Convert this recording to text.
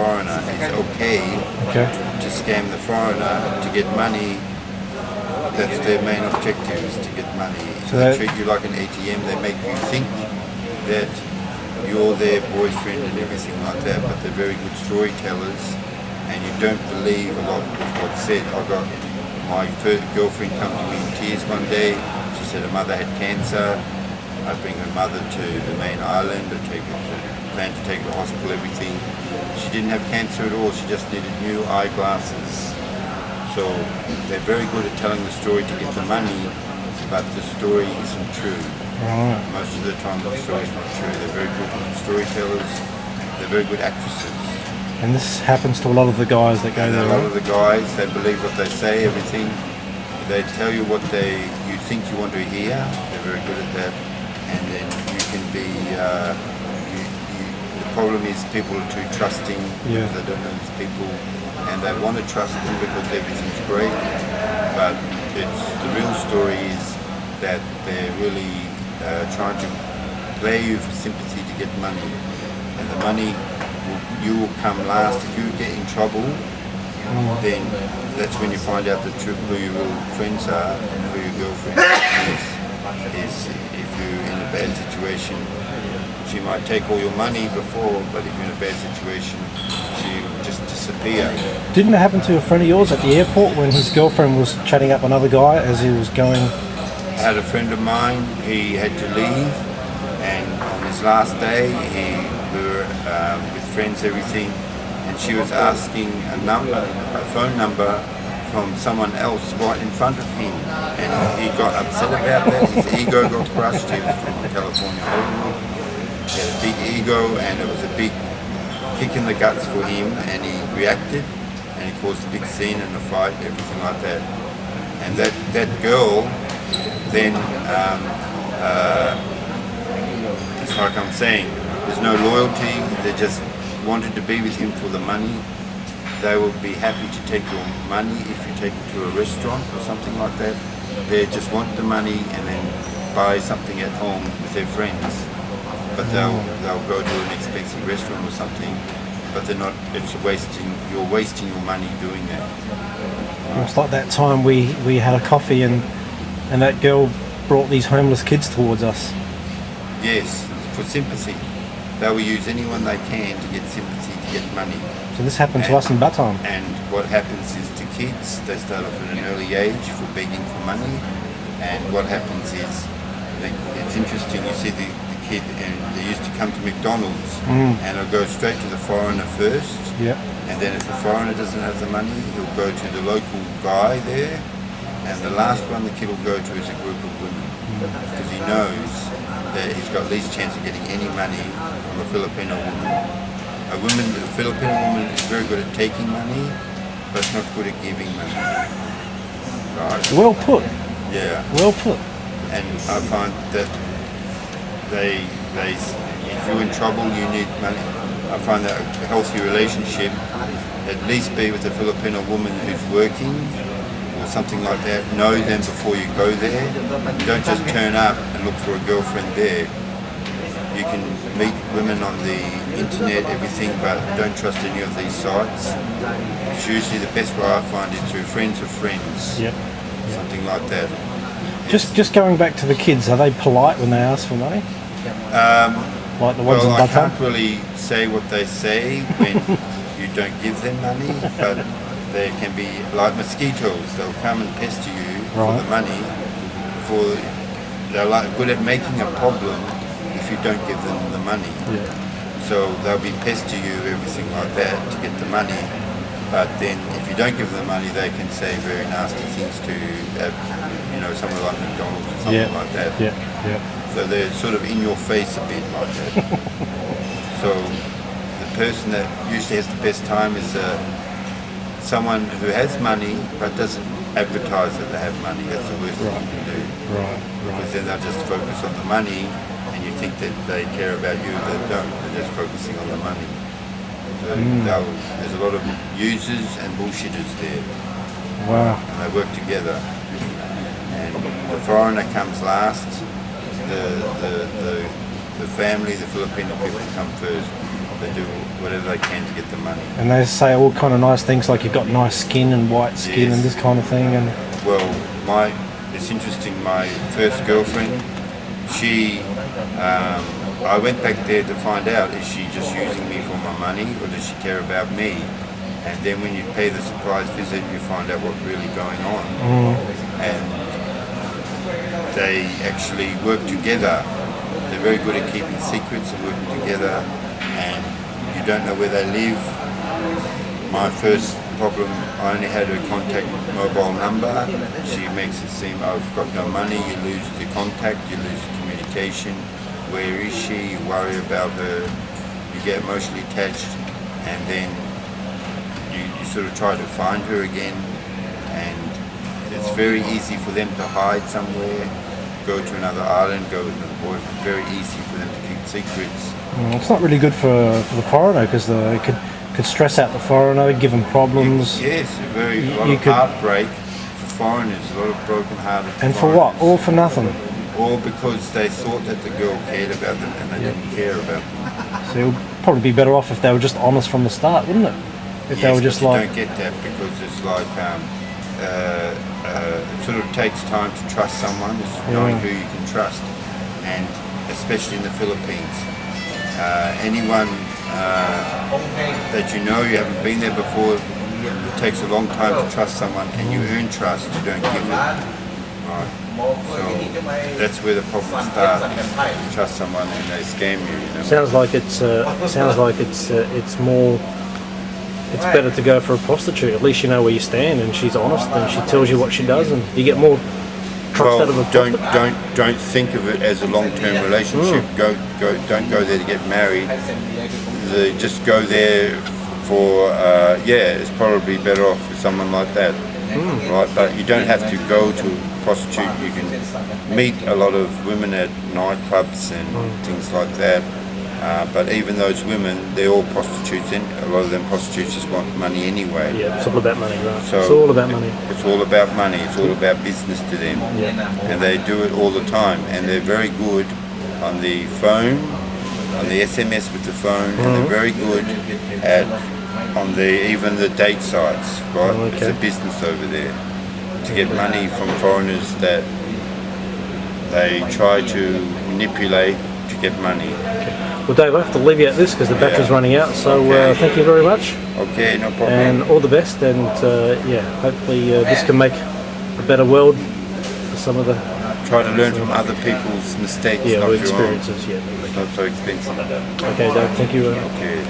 foreigner. It's okay to scam the foreigner to get money. That's their main objective, is to get money. So they treat you like an ATM. They make you think that you're their boyfriend and everything like that, but they're very good storytellers, and you don't believe a lot of what's said. I got my first girlfriend come to me in tears one day. She said her mother had cancer. I'd bring her mother to the main island, plan to take her to hospital, everything. She didn't have cancer at all, she just needed new eyeglasses. So they're very good at telling the story to get the money, but the story isn't true. Right. Most of the time the story's not true. They're very good storytellers, they're very good actresses. And this happens to a lot of the guys that go there, A lot of the guys, they believe what they say, everything. They tell you what you think you want to hear. They're very good at that. And then you can be, the problem is people are too trusting, because they don't know these people, and they want to trust them because everything's great, but the real story is that they're really trying to play you for sympathy to get money, and the money, you will come last. If you get in trouble, then that's when you find out who your real friends are and who your girlfriend is. If you're in a bad situation, she might take all your money before, but if you're in a bad situation, she will just disappear. Didn't it happen to a friend of yours at the airport when his girlfriend was chatting up another guy as he was going? I had a friend of mine, he had to leave, and on his last day, we were with friends, everything, and she was asking a phone number from someone else right in front of him, and he got upset about that. His ego got crushed. He was from California, Hollywood. He had a big ego, and it was a big kick in the guts for him, and he reacted, and he caused a big scene and a fight, everything like that. And that girl, then, it's like I'm saying, there's no loyalty. They just wanted to be with him for the money. They will be happy to take your money if you take them to a restaurant or something like that. They just want the money and then buy something at home with their friends. But they'll go to an expensive restaurant or something, but they're not. You're wasting your money doing that. It's like that time we had a coffee and that girl brought these homeless kids towards us. Yes, for sympathy. They will use anyone they can to get sympathy, to get money. So this happened to us in Batam. And what happens is to kids, they start off at an early age for begging for money. And what happens is, it's interesting, you see the kid, and they used to come to McDonald's, and they'll go straight to the foreigner first. Yeah. And then if the foreigner doesn't have the money, he'll go to the local guy there. And the last one the kid will go to is a group of women, because he knows that he's got least chance of getting any money from a Filipino woman. A Filipino woman is very good at taking money, but not good at giving money. Right? Well put. Yeah. Well put. And I find that if you're in trouble, you need money. I find that a healthy relationship, at least be with a Filipino woman who's working, or something like that. Know them before you go there. Don't just turn up and look for a girlfriend there. You can meet women on the internet, everything, but don't trust any of these sites. It's usually the best way I find it through friends of friends. Yep. Something like that. Just going back to the kids, are they polite when they ask for money? Like the ones in Batam? I can't really say what they say when you don't give them money, but they can be like mosquitoes. They'll come and pester you for the money. They're like good at making a problem if you don't give them the money. Yeah. So they'll be pester you, everything like that, to get the money. But then if you don't give them the money, they can say very nasty things to, somewhere like McDonald's or something like that. Yeah. Yeah. So they're sort of in your face a bit like that. So the person that usually has the best time is someone who has money but doesn't advertise that they have money. That's the worst thing you can do. Right. Because then they'll just focus on the money, and you think that they care about you, but they don't. They're just focusing on the money. So there's a lot of users and bullshitters there. Wow. And they work together. And the foreigner comes last. The family, the Filipino people come first. They do whatever they can to get the money. And they say all kind of nice things like you've got nice skin and white skin and this kind of thing. And well, it's interesting. My first girlfriend, she, I went back there to find out, is she just using me for my money or does she care about me? And then when you pay the surprise visit, you find out what's really going on. And they actually work together. They're very good at keeping secrets and working together, and you don't know where they live. My first problem, I only had her contact mobile number. She makes it seem I've got no money, you lose the contact, you lose the communication. Where is she? You worry about her, you get emotionally attached, and then you sort of try to find her again, and it's very easy for them to hide somewhere, go to another island, go with another boyfriend. Very easy for them to keep secrets. It's not really good for the foreigner because it could stress out the foreigner, give them problems. Yes, a lot of heartbreak for foreigners, a lot of broken-hearted. And for what? All for nothing. All because they thought that the girl cared about them and they didn't care about them. So it would probably be better off if they were just honest from the start, wouldn't it? If they were just like. You don't get that because it's like it sort of takes time to trust someone. It's knowing who you can trust, and especially in the Philippines, anyone that you know, you haven't been there before, it takes a long time to trust someone, and you earn trust, you don't give it. Right. So that's where the problem starts. You trust someone and they scam you. You know? Sounds like it's more. It's better to go for a prostitute. At least you know where you stand, and she's honest, and she tells you what she does, and you get more trust out of a prostitute. Don't think of it as a long-term relationship. Don't go there to get married. Just go there for it's probably better off with someone like that, right? But you don't have to go to a prostitute. You can meet a lot of women at nightclubs and things like that. But even those women, they're all prostitutes, and a lot of them prostitutes just want money anyway. Yeah, it's all about money, right? So it's all about money. It's all about money. It's all about business to them. And they do it all the time. And they're very good on the phone, on the SMS with the phone, and they're very good at even the date sites, right? Okay. It's a business over there to get money from foreigners that they try to manipulate to get money. Well, Dave, I have to leave you at this because the battery's running out, so thank you very much. Okay, no problem. And all the best, and hopefully this can make a better world for some of the... Try to learn from other people's mistakes, not or experiences, your own. It's not so expensive. Okay, Dave, thank you. Okay.